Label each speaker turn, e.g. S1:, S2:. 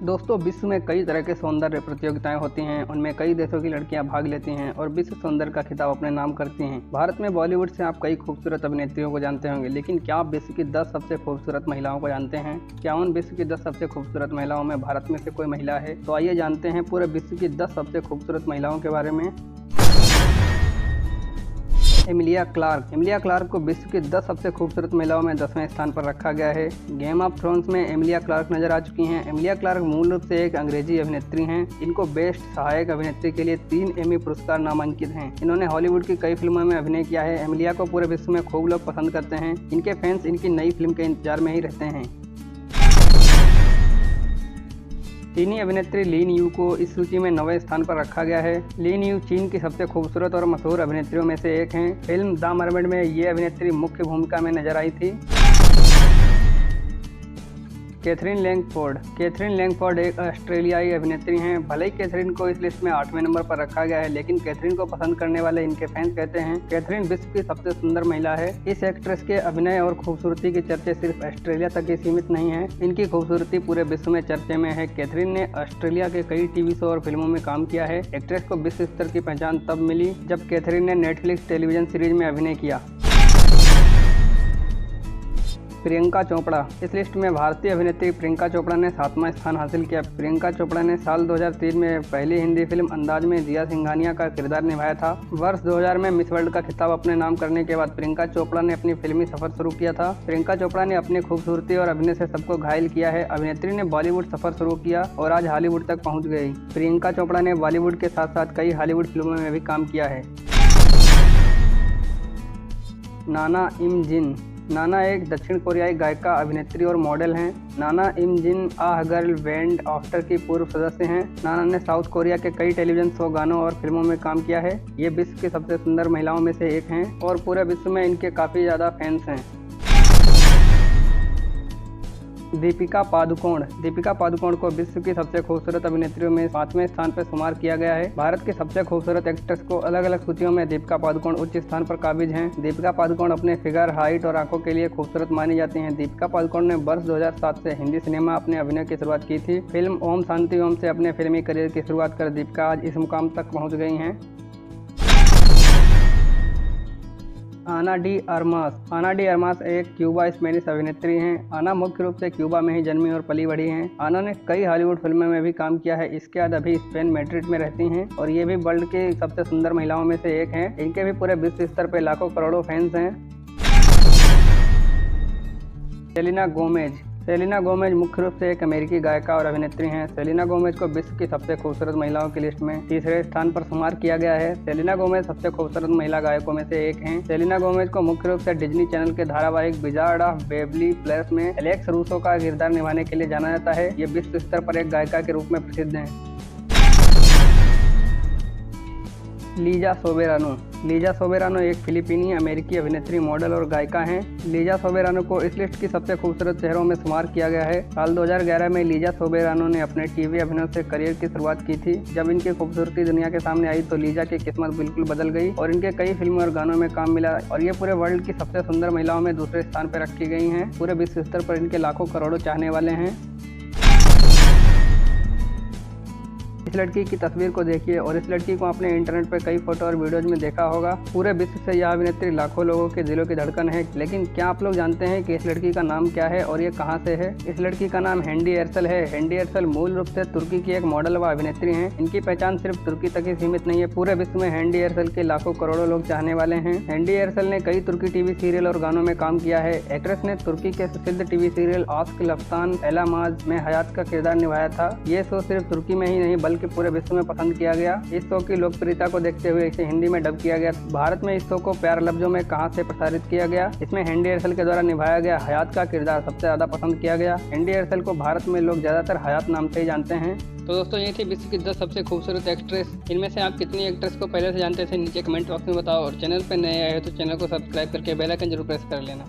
S1: दोस्तों, विश्व में कई तरह के सौंदर्य प्रतियोगिताएं होती हैं। उनमें कई देशों की लड़कियां भाग लेती हैं और विश्व सौंदर्य का खिताब अपने नाम करती हैं। भारत में बॉलीवुड से आप कई खूबसूरत अभिनेत्रियों को जानते होंगे, लेकिन क्या आप विश्व की 10 सबसे खूबसूरत महिलाओं को जानते हैं? क्या उन विश्व की 10 सबसे खूबसूरत महिलाओं में भारत में से कोई महिला है? तो आइए जानते हैं पूरे विश्व की 10 सबसे खूबसूरत महिलाओं के बारे में। एमिलिया क्लार्क को विश्व की 10 सबसे खूबसूरत महिलाओं में 10वें स्थान पर रखा गया है। गेम ऑफ थ्रोन्स में एमिलिया क्लार्क नजर आ चुकी हैं। एमिलिया क्लार्क मूल रूप से एक अंग्रेजी अभिनेत्री हैं। इनको बेस्ट सहायक अभिनेत्री के लिए 3 एमी पुरस्कार नामांकित हैं। इन्होंने हॉलीवुड की कई फिल्मों में अभिनय किया है। एमिलिया को पूरे विश्व में खूब लोग पसंद करते हैं। इनके फैंस इनकी नई फिल्म के इंतजार में ही रहते हैं। चीनी अभिनेत्री लिन यू को इस सूची में 9वें स्थान पर रखा गया है। लिन यू चीन की सबसे खूबसूरत और मशहूर अभिनेत्रियों में से एक हैं। फिल्म द मरमेड में ये अभिनेत्री मुख्य भूमिका में नजर आई थी। कैथरीन लैंगफोर्ड एक ऑस्ट्रेलियाई अभिनेत्री हैं। भले ही कैथरीन को इस लिस्ट में 8वें नंबर पर रखा गया है, लेकिन कैथरीन को पसंद करने वाले इनके फैंस कहते हैं कैथरीन विश्व की सबसे सुंदर महिला है। इस एक्ट्रेस के अभिनय और खूबसूरती की चर्चे सिर्फ ऑस्ट्रेलिया तक ही सीमित नहीं है। इनकी खूबसूरती पूरे विश्व में चर्चे में है। कैथरीन ने ऑस्ट्रेलिया के कई टीवी शो और फिल्मों में काम किया है। एक्ट्रेस को विश्व स्तर की पहचान तब मिली जब कैथरीन ने नेटफ्लिक्स टेलीविजन सीरीज में अभिनय किया। प्रियंका चोपड़ा, इस लिस्ट में भारतीय अभिनेत्री प्रियंका चोपड़ा ने 7वां स्थान हासिल किया। प्रियंका चोपड़ा ने साल 2003 में पहली हिंदी फिल्म अंदाज में जिया सिंघानिया का किरदार निभाया था। वर्ष 2000 में मिस वर्ल्ड का खिताब अपने नाम करने के बाद प्रियंका चोपड़ा ने अपनी फिल्मी सफर शुरू किया था। प्रियंका चोपड़ा ने अपनी खूबसूरती और अभिनय से सबको घायल किया है। अभिनेत्री ने बॉलीवुड सफर शुरू किया और आज हॉलीवुड तक पहुँच गई। प्रियंका चोपड़ा ने बॉलीवुड के साथ साथ कई हॉलीवुड फिल्मों में भी काम किया है। नाना एक दक्षिण कोरियाई गायिका, अभिनेत्री और मॉडल हैं। नाना इम जिन आह गर्ल बैंड आफ्टर की पूर्व सदस्य हैं। नाना ने साउथ कोरिया के कई टेलीविजन शो, गानों और फिल्मों में काम किया है। ये विश्व की सबसे सुंदर महिलाओं में से एक हैं और पूरे विश्व में इनके काफ़ी ज़्यादा फैंस हैं। दीपिका पादुकोण को विश्व की सबसे खूबसूरत अभिनेत्रियों में 5वें स्थान पर शुमार किया गया है। भारत की सबसे खूबसूरत एक्ट्रेस को अलग अलग सूचियों में दीपिका पादुकोण उच्च स्थान पर काबिज हैं। दीपिका पादुकोण अपने फिगर, हाइट और आंखों के लिए खूबसूरत मानी जाती हैं। दीपिका पादुकोण ने वर्ष 2007 से हिंदी सिनेमा अपने अभिनय की शुरुआत की थी। फिल्म ओम शांति ओम से अपने फिल्मी करियर की शुरुआत कर दीपिका आज इस मुकाम तक पहुँच गई हैं। आना डी अरमास एक क्यूबा स्पेनिश अभिनेत्री हैं। आना मुख्य रूप से क्यूबा में ही जन्मी और पली बढ़ी हैं। आना ने कई हॉलीवुड फिल्मों में भी काम किया है। इसके बाद अभी स्पेन मैड्रिड में रहती हैं और ये भी वर्ल्ड की सबसे सुंदर महिलाओं में से एक हैं। इनके भी पूरे विश्व स्तर पर लाखों करोड़ों फैंस हैं। सेलिना गोमेज मुख्य रूप से एक अमेरिकी गायिका और अभिनेत्री हैं। सेलिना गोमेज को विश्व की सबसे खूबसूरत महिलाओं की लिस्ट में 3रे स्थान पर शुमार किया गया है। सेलिना गोमेज सबसे खूबसूरत महिला गायकों में से एक हैं। सेलिना गोमेज को मुख्य रूप से डिज्नी चैनल के धारावाहिक विजार्ड ऑफ बेवरली प्लेस में एलेक्स रूसो का किरदार निभाने के लिए जाना जाता है। ये विश्व स्तर पर एक गायिका के रूप में प्रसिद्ध हैं। लीजा सोबेरानो एक फिलिपीनी अमेरिकी अभिनेत्री, मॉडल और गायिका हैं। लीजा सोबेरानो को इस लिस्ट की सबसे खूबसूरत चेहरों में शुमार किया गया है। साल 2011 में लीजा सोबेरानो ने अपने टीवी अभिनय से करियर की शुरुआत की थी। जब इनकी खूबसूरती दुनिया के सामने आई तो लीजा की किस्मत बिल्कुल बदल गई और इनके कई फिल्मों और गानों में काम मिला और ये पूरे वर्ल्ड की सबसे सुंदर महिलाओं में 2रे स्थान पर रखी गई हैं। पूरे विश्व स्तर पर इनके लाखों करोड़ों चाहने वाले हैं। इस लड़की की तस्वीर को देखिए और इस लड़की को आपने इंटरनेट पर कई फोटो और वीडियोज में देखा होगा। पूरे विश्व से यह अभिनेत्री लाखों लोगों के दिलों की धड़कन है। लेकिन क्या आप लोग जानते हैं कि इस लड़की का नाम क्या है और ये कहां से है? इस लड़की का नाम हैंडी एरसल है। हैंडी एरसल मूल रूप से तुर्की की एक मॉडल व अभिनेत्री हैं। इनकी पहचान सिर्फ तुर्की तक ही सीमित नहीं है। पूरे विश्व में हैंडी एरसल के लाखों करोड़ों लोग चाहने वाले हैं। हैंडी एरसल ने कई तुर्की टीवी सीरियल और गानों में काम किया है। एक्ट्रेस ने तुर्की के प्रसिद्ध टीवी सीरियल आस्क लफ्तान एलामाज में हयात का किरदार निभाया था। ये शो सिर्फ तुर्की में ही नहीं बल्कि पूरे विश्व में पसंद किया गया। इस शो की लोकप्रियता को देखते हुए इसे हिंदी में डब किया गया। भारत में इस शो को प्यार लफ्जों में कहां से प्रसारित किया गया। इसमें हैंडी एरसल के द्वारा निभाया गया हयात का किरदार सबसे ज्यादा पसंद किया गया। हैंडी एरसल को भारत में लोग ज्यादातर हयात नाम से ही जानते हैं। तो दोस्तों, ये थी विश्व की 10 सबसे खूबसूरत एक्ट्रेस। इनमें से आप कितनी एक्ट्रेस को पहले से जानते थे नीचे कमेंट बॉक्स में बताओ और चैनल पर नए आए हो तो चैनल को सब्सक्राइब करके बेल आइकन जरूर प्रेस कर लेना।